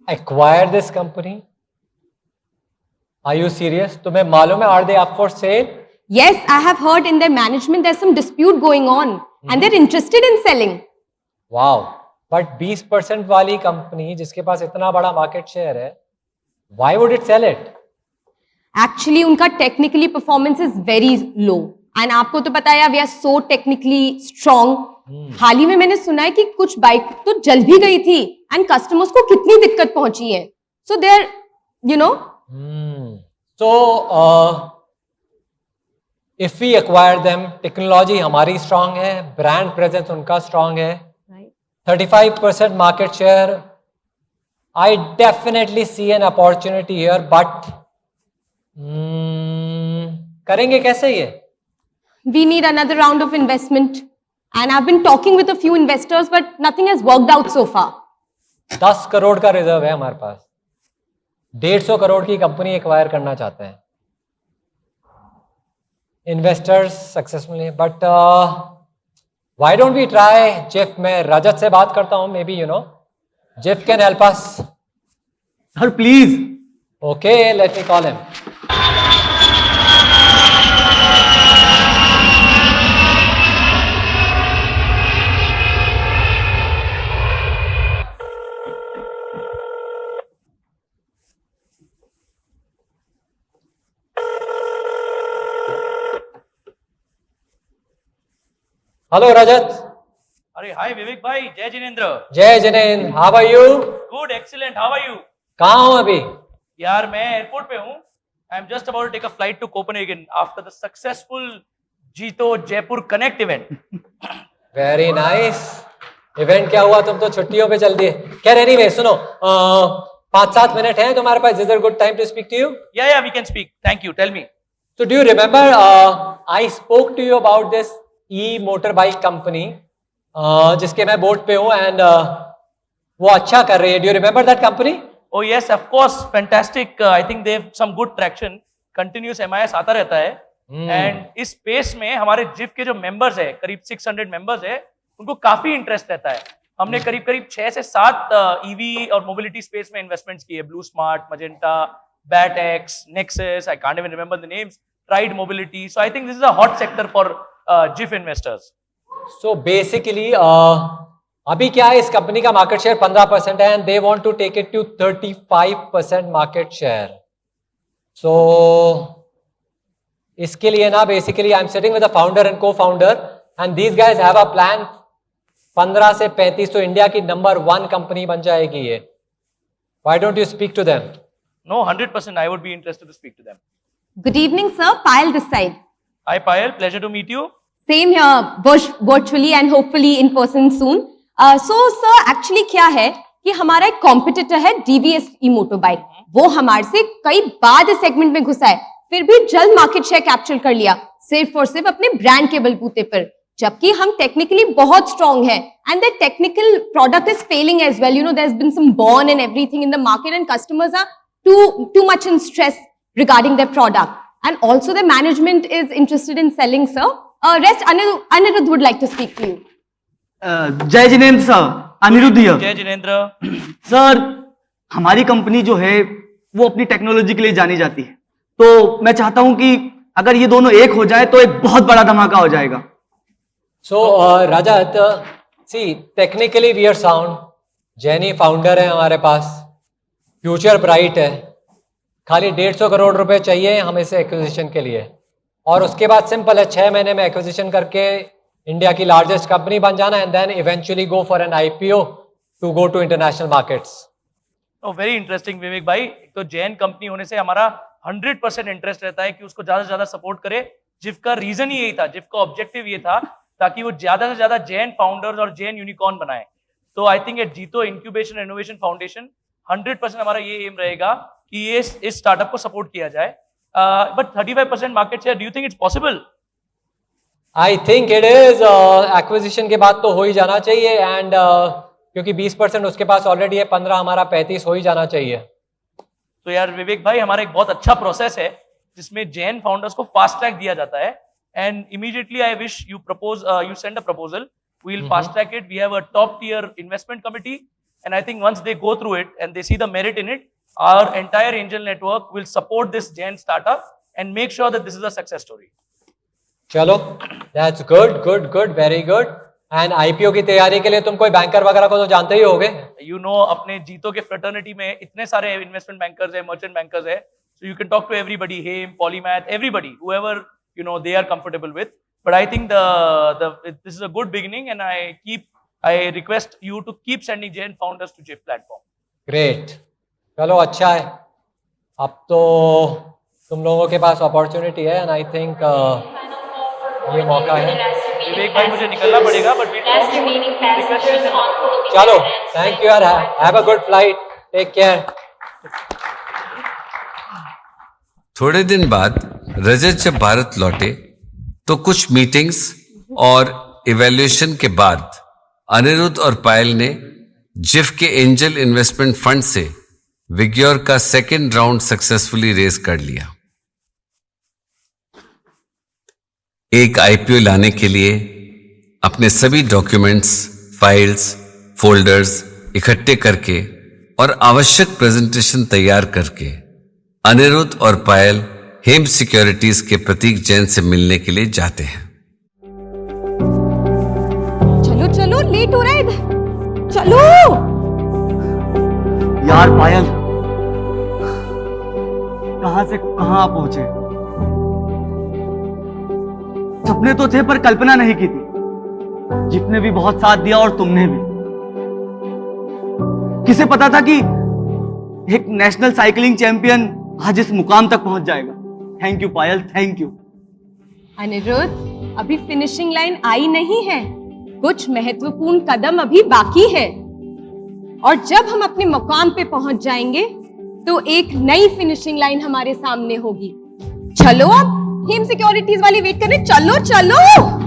Acquire this company? Are you serious? तुम्हें मालूम है, are they up for sale? Yes, I have heard in their management there's some dispute going on and they're interested in selling. Wow. But 20% वाली कंपनी जिसके पास इतना बड़ा मार्केट शेयर है, why would it sell it? Actually, उनका technically performance is very low and आपको तो पता है, we are so technically strong. हाल ही में मैंने सुना है कि कुछ बाइक तो जल भी गई थी एंड कस्टमर्स को कितनी दिक्कत पहुंची है। So they are, you know, so if we acquire them, technology हमारी स्ट्रांग है, ब्रांड प्रेजेंस उनका स्ट्रांग है, 35% market share, I definitely see an opportunity here. But करेंगे कैसे ये? we need another round of investment and I've been talking with a few investors but nothing has worked out so far. 10 crore का रिजर्व है हमारे पास, 150 करोड़ की कंपनी एक्वायर करना चाहते हैं investors successfully, but why don't we try Jeff? मैं रजत से बात करता हूं, may be you know Jeff can help us. Sir please. Okay, let me call him. Hello Rajat. अरे हाय विवेक भाई, जय जिनेंद्र. जय Jinendra, how are you? Good, excellent, how are you? कहाँ हो अभी? यार मैं एयरपोर्ट पे हूँ. I am just about to take a flight to Copenhagen after the successful जीतो Jaipur connect event. Very nice. Event क्या हुआ, तुम तो छुट्टियों पे चल दिए. खैर एनीवे सुनो, 5-7 मिनट है तुम्हारे पास. Is it good time to speak to you? या we can speak. Thank you, tell me. So do you remember I spoke to you about this e-motorbike company जिसके मैं बोर्ड पे हूँ एंड वो अच्छा कर रही है. Do you remember that company? Oh yes, of course, fantastic. I think they have some good traction. Continuous MIS आता रहता है. एंड इस स्पेस में हमारे जिफ के जो मेंबर्स है, करीब 600 मेंबर्स है, उनको काफी इंटरेस्ट रहता है. हमने करीब 6 से 7 ईवी और मोबिलिटी स्पेस में इन्वेस्टमेंट्स किए. BluSmart, Magenta, Battex, Nexus, I can't even remember the names, tried mobility. So I think this is a hot sector for Jeff investors. So basically अभी क्या है, इस कंपनी का मार्केट शेयर 15% है and they want to take it to 35% market share. So इसके लिए ना basically I am sitting with the founder and cofounder and these guys have a plan. 15 से 35 तो इंडिया की नंबर 1 कंपनी बन जाएगी ये. Why don't you speak to them? No, 100%. I would be interested to speak to them. Good evening, sir. Payal this side. Hi, Payal. Pleasure to meet you. Same here, virtually and hopefully in person soon. So, sir, actually क्या है कि हमारा एक competitor है DVS e-motorbike. वो हमारे से कई बार इस सेगमेंट में घुसा है, फिर भी जल्द मार्केट शेयर कैप्चर कर लिया, सिर्फ और सिर्फ अपने ब्रांड के बलबूते पर. जबकि हम टेक्निकली बहुत स्ट्रॉन्ग हैं and the technical product is failing as well. You know there has been some burn and everything in the market and customers are too much in stress regarding their product, and also the management is interested in selling, sir. Rest Anirudh would like to speak to you. जय जिनेंद्र सर, अनिरुद्ध here. जय जिनेंद्र. सर हमारी कंपनी जो है वो अपनी टेक्नोलॉजी के लिए जानी जाती है, तो मैं चाहता हूं कि अगर ये दोनों एक हो जाए तो एक बहुत बड़ा धमाका हो जाएगा. So Rajat, see technically we are sound. जैनी फाउंडर है हमारे पास, फ्यूचर ब्राइट है. खाली 150 करोड़ रुपए चाहिए हमें इसे एक्विजिशन के लिए, और उसके बाद सिंपल है, 6 महीने में एक्विजिशन करके इंडिया की लार्जेस्ट कंपनी बन जाना and then eventually go for an IPO to go to international markets. Very interesting Vivek भाई. एक तो जैन कंपनी होने से हमारा 100% इंटरेस्ट रहता है कि उसको ज्यादा से ज्यादा सपोर्ट करे. जिफ का रीजन ही यही था, जिफ का ऑब्जेक्टिव ये था ताकि वो ज्यादा से ज्यादा जैन फाउंडर्स और जैन यूनिकॉर्न बनाए. तो आई थिंक एट जीतो इंक्यूबेशन इनोवेशन फाउंडेशन 100% हमारा ये एम रहेगा कि ये इस स्टार्टअप को सपोर्ट किया जाए. But 35% market share, do you think it's possible? I think it is. Acquisition के बाद तो हो ही जाना चाहिए एंड क्योंकि 20% उसके पास ऑलरेडी है, 15 हमारा 35 हो ही जाना चाहिए. तो यार विवेक भाई, हमारा एक बहुत अच्छा प्रोसेस है जिसमें जैन फाउंडर्स को फास्ट ट्रैक दिया जाता है. And immediately I wish you propose, you send a proposal, we will fast track it. We have a top tier investment committee. And I think once they go through it and they see the merit in it, our entire angel network will support this Jain startup and make sure that this is a success story. चलो, that's good, very good. And IPO की तैयारी के लिए तुम कोई बैंकर वगैरह को तो जानते ही होगे. You know, अपने जीतो के फ्रेटर्निटी में इतने सारे इन्वेस्टमेंट बैंकर्स है, मर्चेंट बैंकर्स है, so you can talk to everybody, Haim, Polymath, everybody, whoever you know they are comfortable with. But I think this is a good beginning, and I request you to keep sending Jain founders to JIF platform. Great. चलो अच्छा है. अब तो तुम लोगों के पास अपॉर्चुनिटी है एंड आई थिंक ये मौका है. विवेक भाई मुझे निकलना पड़ेगा, बट चलो, थैंक यू यार. Have a good flight, take care. थोड़े दिन बाद रजत जब भारत लौटे तो कुछ मीटिंग्स और इवैल्यूएशन के बाद अनिरुद्ध और पायल ने जिफ के एंजल इन्वेस्टमेंट फंड से विग्योर का सेकेंड राउंड सक्सेसफुली रेज कर लिया। एक आईपीओ लाने के लिए अपने सभी डॉक्यूमेंट्स, फाइल्स, फोल्डर्स इकट्ठे करके और आवश्यक प्रेजेंटेशन तैयार करके अनिरुद्ध और पायल हेम सिक्योरिटीज के प्रतीक जैन से मिलने के लिए जाते हैं। चलो चलो, लेट हो रहा है इधर, चलो। यार पायल, कहां से कहां पहुंचे? सपने तो थे पर कल्पना नहीं की थी। जिसने भी बहुत साथ दिया और तुमने भी। किसे पता था कि एक नेशनल साइकिलिंग चैंपियन आज इस मुकाम तक पहुंच जाएगा। Thank you Payal, thank you. Anirudh, अभी फिनिशिंग लाइन आई नहीं है, कुछ महत्वपूर्ण कदम अभी बाकी है, और जब हम अपने मुकाम पे पहुंच जाएंगे तो एक नई फिनिशिंग लाइन हमारे सामने होगी। चलो अब, हेम सिक्योरिटीज वाली वेट कर रहे, चलो चलो।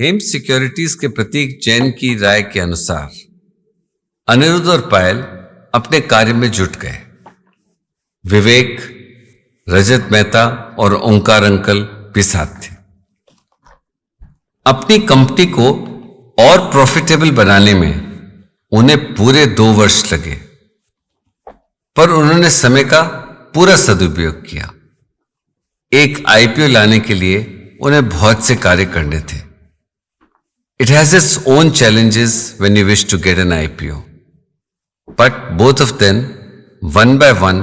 हेम सिक्योरिटीज के प्रतीक जैन की राय के अनुसार अनिरुद्ध और पायल अपने कार्य में जुट गए। विवेक, रजत मेहता और ओंकार अंकल भी साथ थे। अपनी कंपनी को और प्रॉफिटेबल बनाने में उन्हें पूरे 2 वर्ष लगे, पर उन्होंने समय का पूरा सदुपयोग किया। एक आईपीओ लाने के लिए उन्हें बहुत से कार्य करने थे। It has its own challenges when you wish to get an IPO. But both of them, one by one,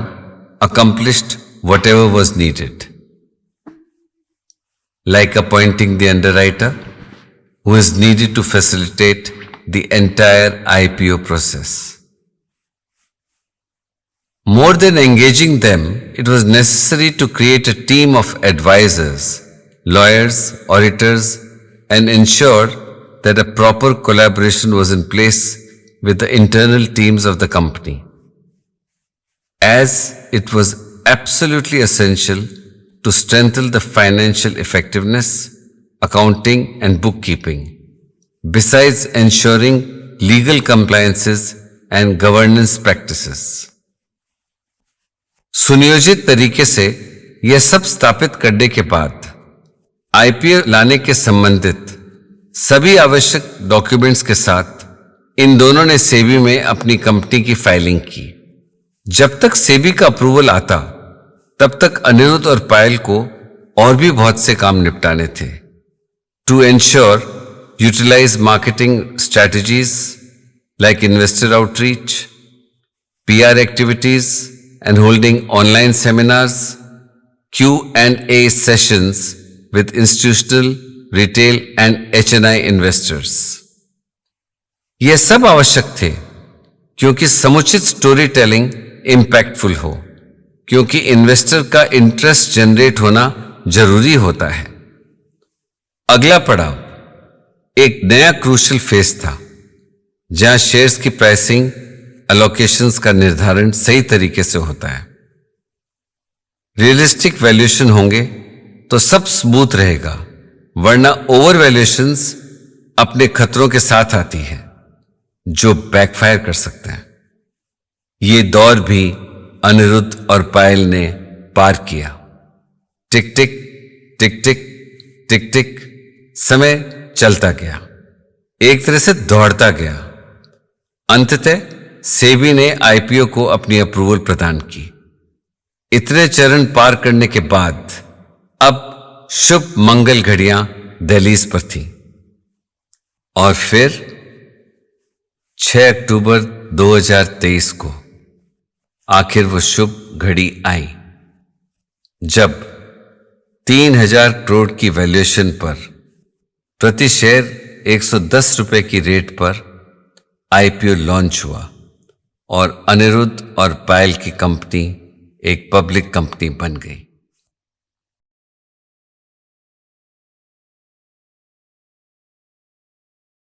accomplished whatever was needed. Like appointing the underwriter, who is needed to facilitate the entire IPO process. More than engaging them, it was necessary to create a team of advisors, lawyers, auditors, and ensure that a proper collaboration was in place with the internal teams of the company, as it was absolutely essential to strengthen the financial effectiveness, accounting and bookkeeping, besides ensuring legal compliances and governance practices. सुनियोजित तरीके से यह सब स्थापित करने के बाद आईपीओ लाने के संबंधित सभी आवश्यक डॉक्यूमेंट्स के साथ इन दोनों ने सेबी में अपनी कंपनी की फाइलिंग की। जब तक सेबी का अप्रूवल आता, तब तक अनिरुद्ध और पायल को और भी बहुत से काम निपटाने थे। To ensure utilize marketing strategies like investor outreach, PR activities and holding online seminars, Q&A sessions with institutional, retail and HNI investors. ये सब आवश्यक थे क्योंकि समुचित स्टोरी टेलिंग इंपैक्टफुल हो, क्योंकि इन्वेस्टर का इंटरेस्ट जनरेट होना जरूरी होता है। अगला पड़ाव एक नया क्रूशियल फेज था, जहां शेयर्स की प्राइसिंग, एलोकेशंस का निर्धारण सही तरीके से होता है। रियलिस्टिक वैल्यूएशन होंगे तो सब स्मूथ रहेगा, वरना ओवर वैल्यूएशंस अपने खतरों के साथ आती है जो बैकफायर कर सकते हैं। ये दौर भी अनिरुद्ध और पायल ने पार किया। टिक टिक टिक टिक टिक टिक समय चलता गया, एक तरह से दौड़ता गया। अंततः सेबी ने आईपीओ को अपनी अप्रूवल प्रदान की। इतने चरण पार करने के बाद अब शुभ मंगल घड़ियां दहलीज पर थीं। और फिर 6 अक्टूबर 2023 को आखिर वो शुभ घड़ी आई, जब 3000 करोड़ की वैल्यूएशन पर प्रति शेयर 110 रुपए की रेट पर आईपीओ लॉन्च हुआ और अनिरुद्ध और पायल की कंपनी एक पब्लिक कंपनी बन गई।